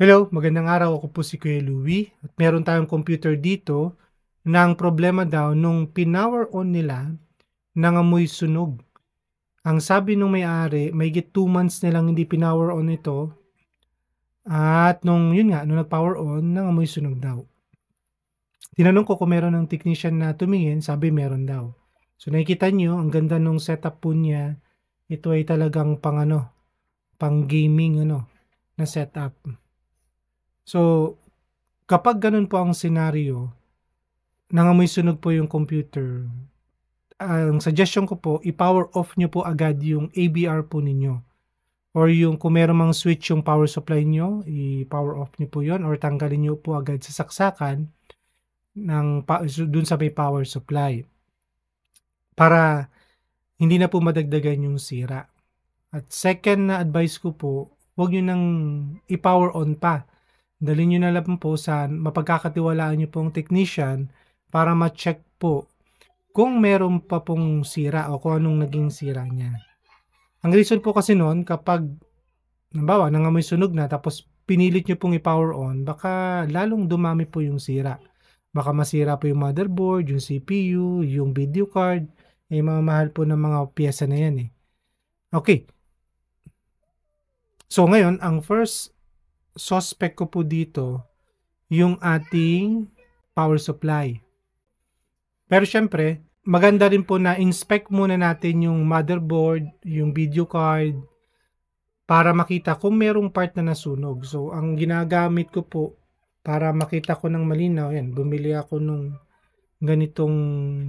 Hello, magandang araw. Ako po si Kuya Louie at meron tayong computer dito na ang problema daw nung pinower on nila, nangamoy sunog. Ang sabi nung may-ari, mahigit 2 months nilang hindi pinower on ito at nung nag-power on, nangamoy sunog daw. Tinanong ko kung meron ng technician na tumingin, sabi meron daw. So nakikita niyo, ang ganda nung setup po niya. Ito ay talagang pang gaming na setup. So kapag ganun po ang senaryo, nangamoy sunog po yung computer, ang suggestion ko po, i-power off nyo po agad yung ABR po ninyo. Or yung kung meron mang switch yung power supply nyo, i-power off nyo po yon or tanggalin nyo po agad sa saksakan dun sa may power supply. Para hindi na po madagdagan yung sira. At second na advice ko po, huwag nyo nang i-power on pa. Dalhin nyo na lang po sa mapagkakatiwalaan nyo pong technician para ma-check po kung meron pa pong sira o kung anong naging sira niya. Ang reason po kasi noon, kapag halimbawa nangamoy sunog na tapos pinilit nyo pong i-power on, baka lalong dumami po yung sira. Baka masira po yung motherboard, yung CPU, yung video card, mamahal po ng mga piyesa na yan eh. Okay. So ngayon, ang first suspect ko po dito, yung ating power supply. Pero syempre, maganda rin po na inspect muna natin yung motherboard, yung video card, para makita kung merong part na nasunog. So, ang ginagamit ko po, para makita ko ng malinaw, yan, bumili ako nung ganitong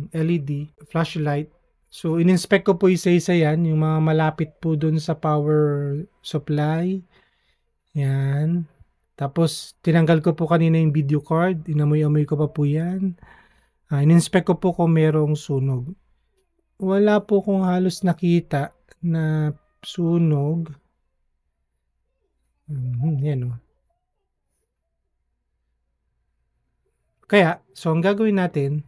LED flashlight. So, in-inspect ko po isa-isa yan, yung mga malapit po dun sa power supply. Yan. Tapos, tinanggal ko po kanina yung video card. Inamoy-amoy ko pa po yan. In-inspect ko po kung merong sunog. Wala po kong halos nakita na sunog. Yan o. Kaya, so ang gagawin natin,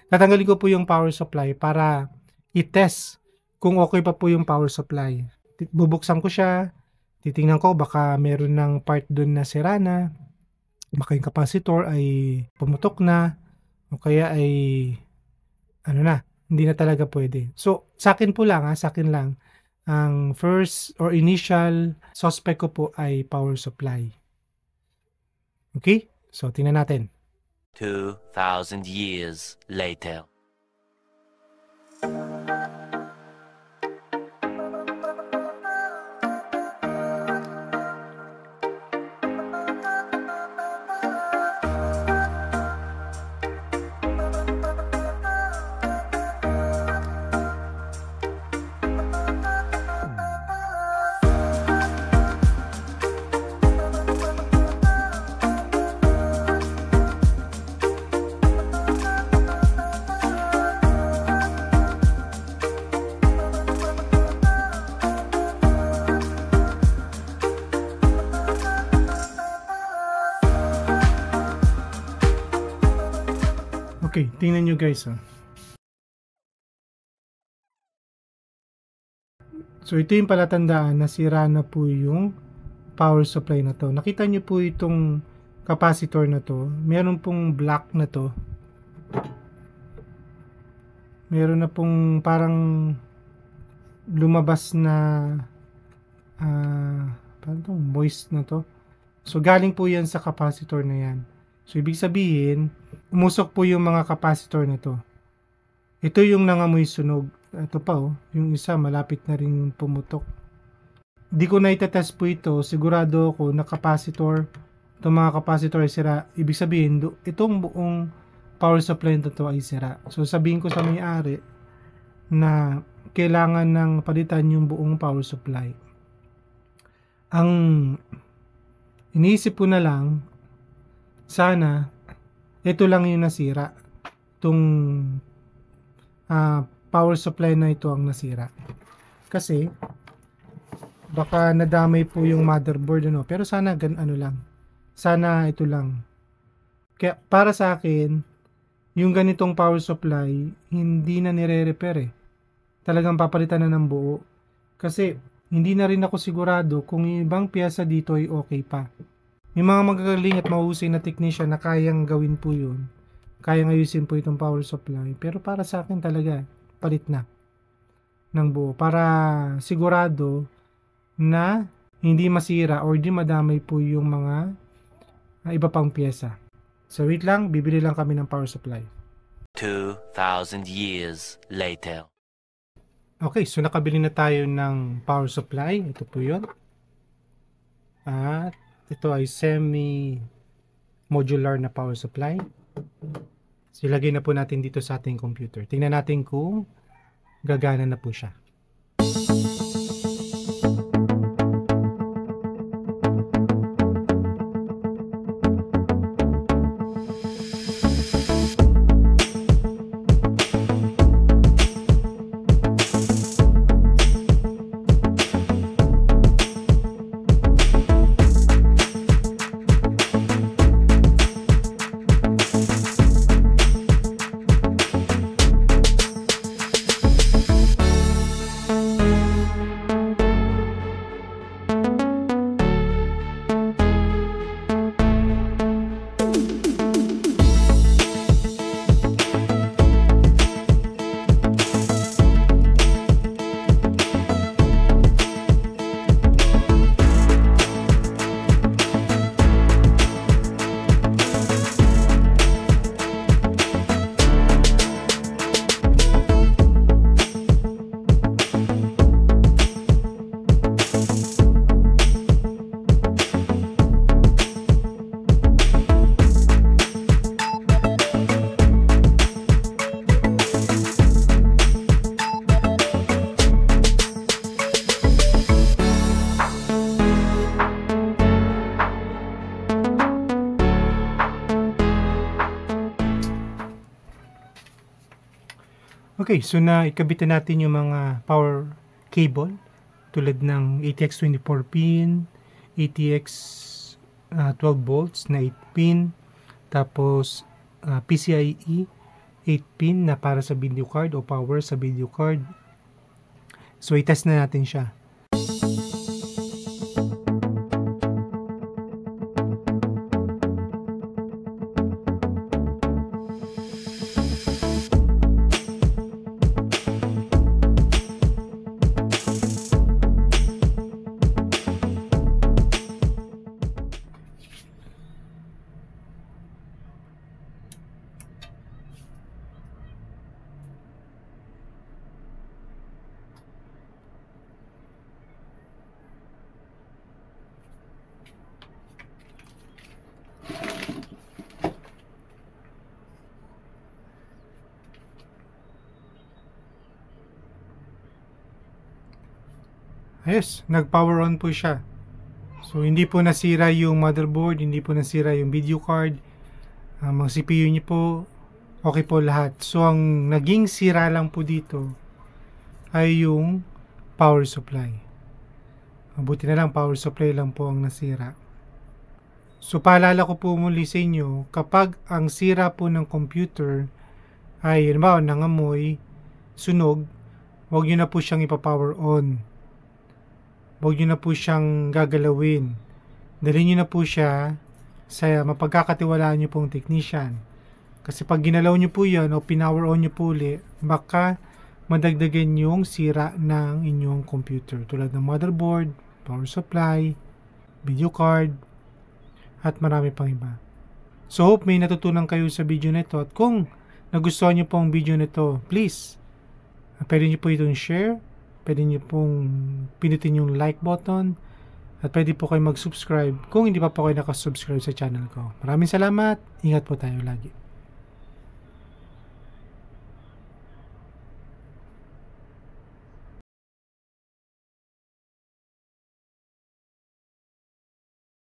tatanggalin ko po yung power supply para i-test kung okay pa po yung power supply. Bubuksan ko siya, titingnan ko baka meron ng part dun na sira na, baka yung capacitor ay pumutok na, o kaya ay hindi na talaga pwede. So, sa akin lang, ang first or initial suspect ko po ay power supply. Okay? So, tingnan natin. 2,000 years later. Okay, tingnan nyo guys. So ito yung palatandaan na sira na po yung power supply na to. Nakita nyo po itong capacitor na to. Meron pong black na to. Meron na pong parang lumabas na parang moist na to. So galing po yan sa capacitor na yan. So ibig sabihin, umusok po yung mga capacitor na to. Ito yung nangamoy sunog. Ito pa yung isa malapit na rin pumutok. Di ko na itetest po ito. Sigurado ako na capacitor, itong mga capacitor ay sira. Ibig sabihin, itong buong power supply na ito ay sira. So sabihin ko sa may-ari na kailangan ng palitan yung buong power supply. Ang iniisip ko na lang, sana ito lang yung nasira. Itong power supply na ito ang nasira. Kasi baka nadamay po yung motherboard pero sana sana ito lang. Kaya para sa akin, yung ganitong power supply hindi na nire-repair Talagang papalitan na ng buo. Kasi hindi na rin ako sigurado kung yung ibang piyesa dito ay okay pa. May mga magagaling at mahusay na technician na kayang gawin po yun. Kayang ayusin po itong power supply. Pero para sa akin talaga, palit na ng buo. Para sigurado na hindi masira or di madamay po yung mga iba pang pyesa. So wait lang, bibili lang kami ng power supply. 2,000 years later. Okay, so nakabili na tayo ng power supply. Ito po yun. At ito ay semi-modular na power supply. So ilagay na po natin dito sa ating computer. Tingnan natin kung gagana na po siya. Okay, so na ikabitan natin yung mga power cable tulad ng ATX24 pin, ATX 12 volts na 8 pin, tapos PCIe 8 pin na para sa video card o power sa video card. So i-test na natin siya. Yes, nag-power on po siya. So, hindi po nasira yung motherboard, hindi po nasira yung video card. Ang CPU niyo po, okay po lahat. So, ang naging sira lang po dito ay yung power supply. Mabuti na lang, power supply lang po ang nasira. So, paalala ko po muli sa inyo, kapag ang sira po ng computer ay, halimbawa, nangamoy, sunog, huwag nyo na po siyang ipa-power on. Huwag nyo na po siyang gagalawin. Dalhin nyo na po siya sa mapagkakatiwalaan nyo pong technician. Kasi pag ginalaw nyo po yan o pinower on nyo po ulit, baka madagdagan yung sira ng inyong computer. Tulad ng motherboard, power supply, video card, at marami pang iba. So hope may natutunan kayo sa video na ito. At kung nagustuhan nyo po ang video na ito, please, pwede nyo po itong share. Pwede nyo pong pinutin yung like button at pwede po kayo mag-subscribe kung hindi pa po kayo nakasubscribe sa channel ko. Maraming salamat. Ingat po tayo lagi.